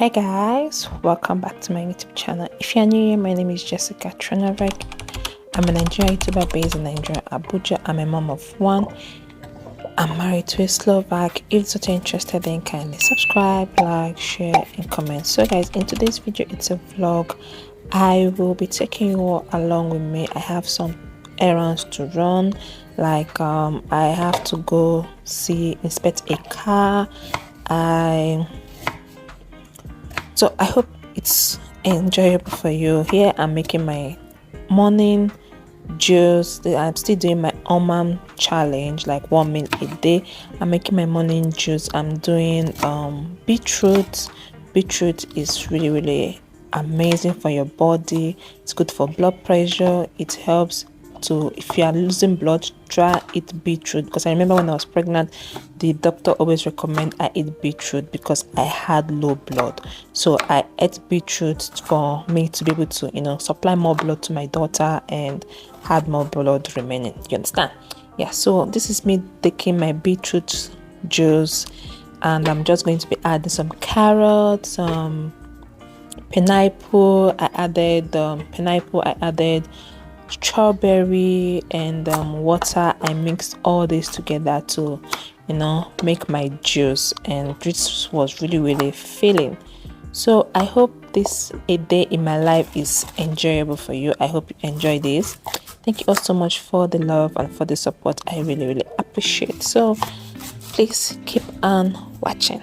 Hey guys, welcome back to my YouTube channel. If you're new here, my name is Jessica Trenavek. I'm a Nigerian YouTuber based in Nigeria, Abuja. I'm a mom of one. I'm married to a Slovak. If it's what you're interested in, kindly subscribe, like, share, and comment. So guys, in today's video, it's a vlog. I will be taking you all along with me. I have some errands to run, like I have to go inspect a car. So I hope it's enjoyable for you. Here I'm making my morning juice. I'm still doing my omad challenge, like 1 meal a day. I'm making my morning juice. I'm doing beetroot. Beetroot is really amazing for your body. It's good for blood pressure. It helps to, if you are losing blood, try eat beetroot, because I remember when I was pregnant, the doctor always recommend I eat beetroot because I had low blood. So I ate beetroot for me to be able to supply more blood to my daughter and had more blood remaining. You understand? Yeah, so this is me taking my beetroot juice, and I'm just going to be adding some carrots, pineapple. I added pineapple. I added strawberry and water. I mixed all this together to make my juice, and this was really filling. So I hope this a day in my life is enjoyable for you. I hope you enjoy this. Thank you all so much for the love and for the support. I really appreciate. So please keep on watching.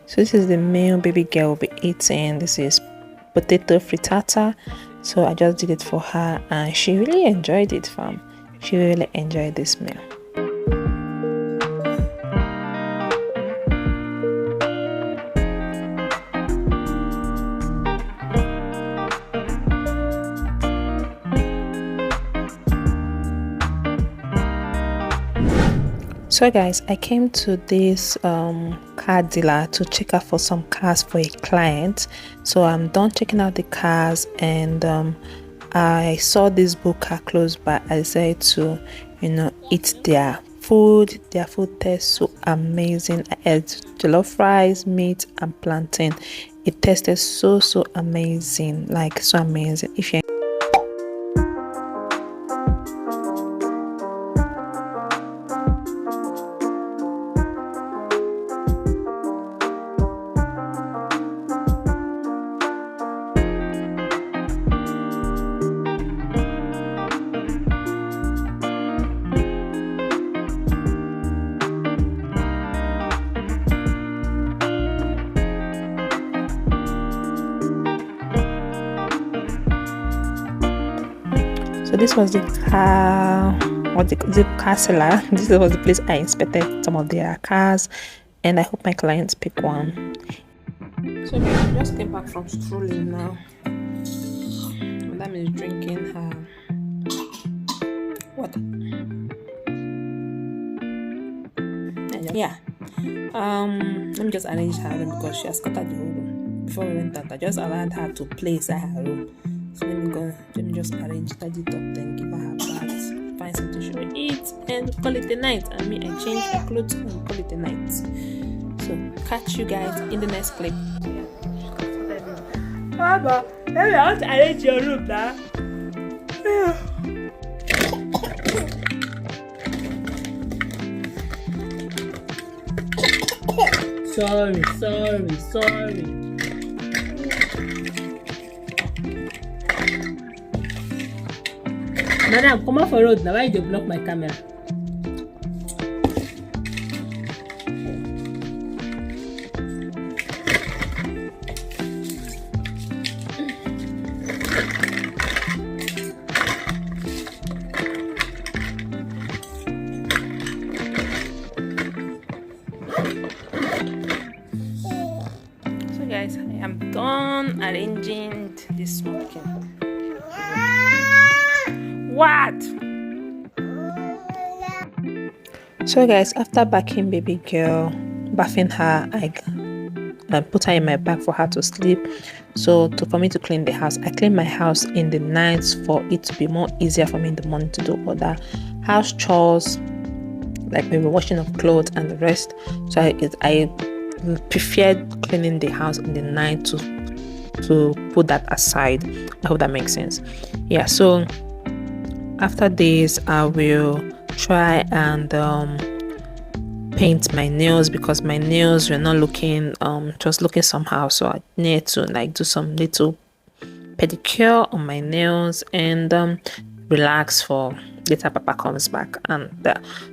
So this is the meal baby girl will be eating. This is potato frittata. So I just did it for her, and she really enjoyed it, fam. She really enjoyed this meal. So guys, I came to this car dealer to check out for some cars for a client. So I'm done checking out the cars, and I saw this book car close by. I decided to eat their food. Their food tastes so amazing. I ate jollof rice, meat, and plantain. It tasted so amazing, like so amazing. If you So this was the car, the car seller. This was the place I inspected some of their cars, and I hope my clients pick one. So guys, we just came back from strolling now. Madam is drinking her water. Yeah. Let me just arrange her room because she has scattered the whole room. Before we went out, I just allowed her to play inside her room. So let me just arrange, tidy it up, then give her her bath, find something she will eat, and call it a night. I mean, I change her clothes and call it a night. So catch you guys in the next clip. Mama, let me out arrange your room now. Sorry. Madam, come off the road now. Why did you block my camera? So guys, I am done arranging this smoking. What? So guys, after backing baby girl, bathing her, I put her in my bag for her to sleep. So for me to clean the house, I clean my house in the nights for it to be more easier for me in the morning to do other house chores, like maybe washing of clothes and the rest. So I preferred cleaning the house in the night to put that aside. I hope that makes sense. Yeah, so after this I will try and paint my nails because my nails were not looking just looking somehow, so I need to like do some little pedicure on my nails and relax for later papa comes back. And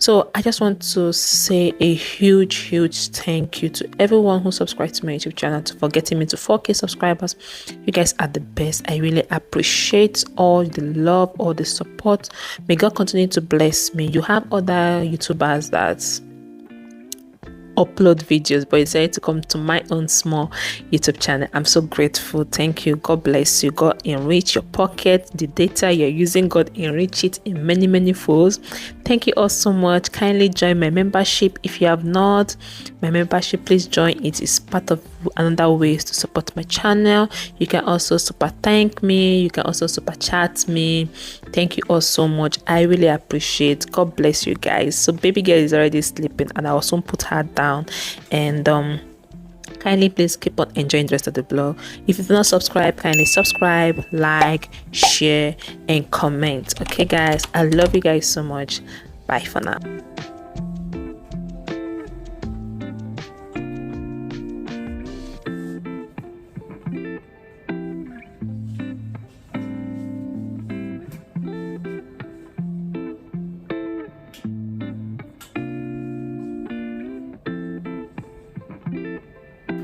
so I just want to say a huge thank you to everyone who subscribed to my YouTube channel for getting me to 4K subscribers. You guys are the best. I really appreciate all the love, all the support. May God continue to bless me. You have other YouTubers that upload videos, but decided to come to my own small YouTube channel. I'm so grateful. Thank you. God bless you. God enrich your pocket. The data you're using, God enrich it in many folds. Thank you all so much. Kindly join my membership. If you have not, my membership, please join. It is part of another ways to support my channel. You can also super thank me. You can also super chat me. Thank you all so much. I really appreciate. God bless you guys. So baby girl is already sleeping and I will soon put her down, and kindly please keep on enjoying the rest of the vlog. If you've not subscribed, kindly subscribe, like, share and comment. Okay guys, I love you guys so much. Bye for now.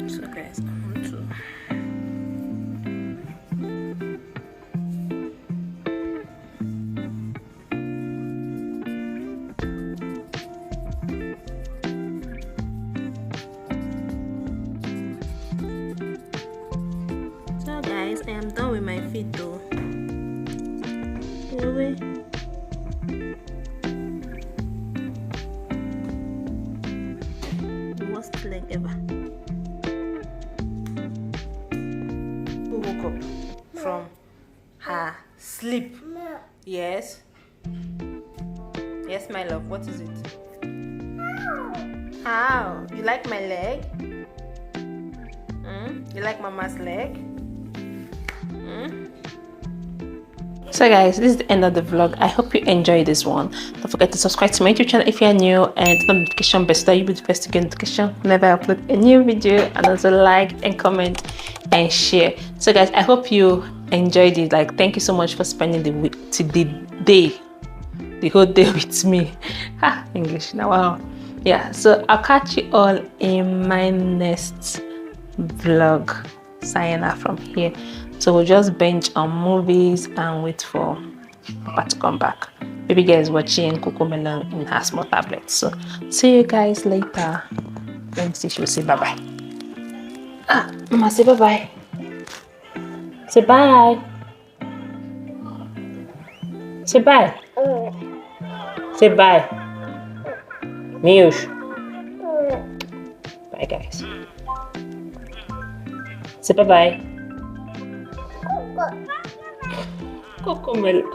So guys, I want to so guys, I am done with my feet though. Anyway, the worst leg ever. Woke up from her sleep. Yes, my love, what is it? How? You like my leg? You like mama's leg? So guys, this is the end of the vlog. I hope you enjoyed this one. Don't forget to subscribe to my YouTube channel if you are new, and the notification bell so that you'll be the first to get notification whenever I upload a new video, and also like and comment and share. So guys, I hope you enjoyed it. Like, thank you so much for spending the whole day with me. English now. Wow. Yeah, so I'll catch you all in my next vlog. Signing out from here. So we'll just binge on movies and wait for Papa to come back. Baby girl is watching Cocomelon in her small tablet. So see you guys later. Let me see, she will say bye bye. Mama, say bye bye. Say bye. Say bye. Say bye. Piyush. Bye guys. Say bye bye. Cocomelon.